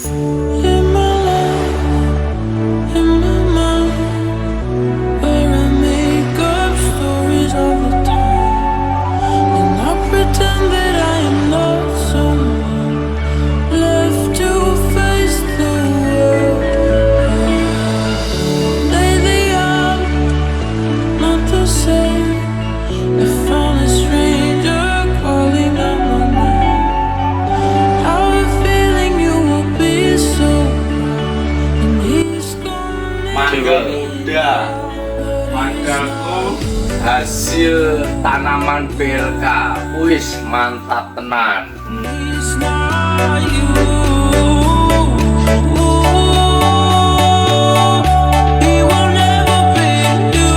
In my life, in my mind, where I make up stories all the time, and I pretend that I am not someone left to face the world. Lately I'm not the same. I found a stranger calling out my name. I have a feeling you will be so proud, and he's gonna Mangga muda, manggaku hasil tanaman PLK, wis mantap tenan. It's not you. He will never be you.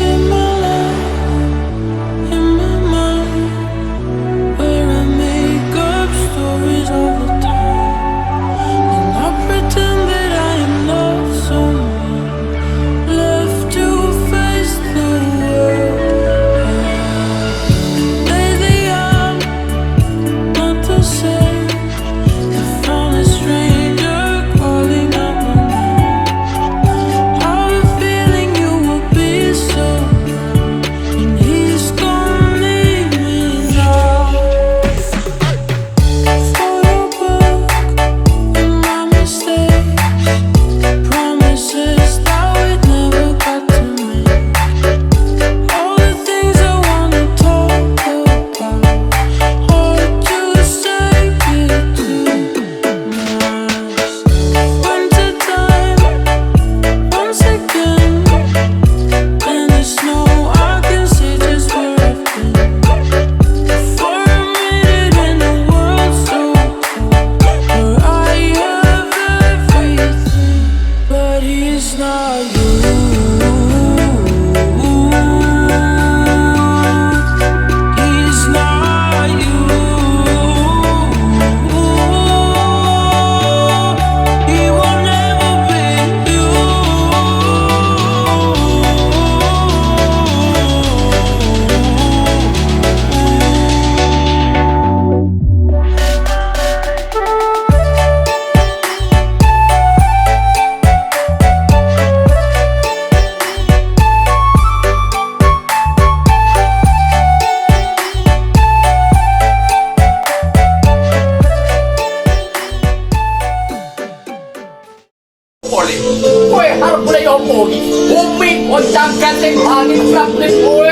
in my life, in my mind, where I make up stories all the time, and I pretend that I am not someone left to face the world. Lately I'm not the same. I found a stranger calling out my name. I have a feeling you will be so proud, and he's gonna leave me now. Photo book and my mistakes, promises that we never got to make. All the things I wanna talk about, hard to say it too much. Winter time, once again, and the snow, I can see just where I've been. For a minute in a world so cold, where I have everything, but he's not you. He's not you. He will never be you. Boleh, kowe harus mulai omongi. Umi oncangkan sing paling rapet kowe.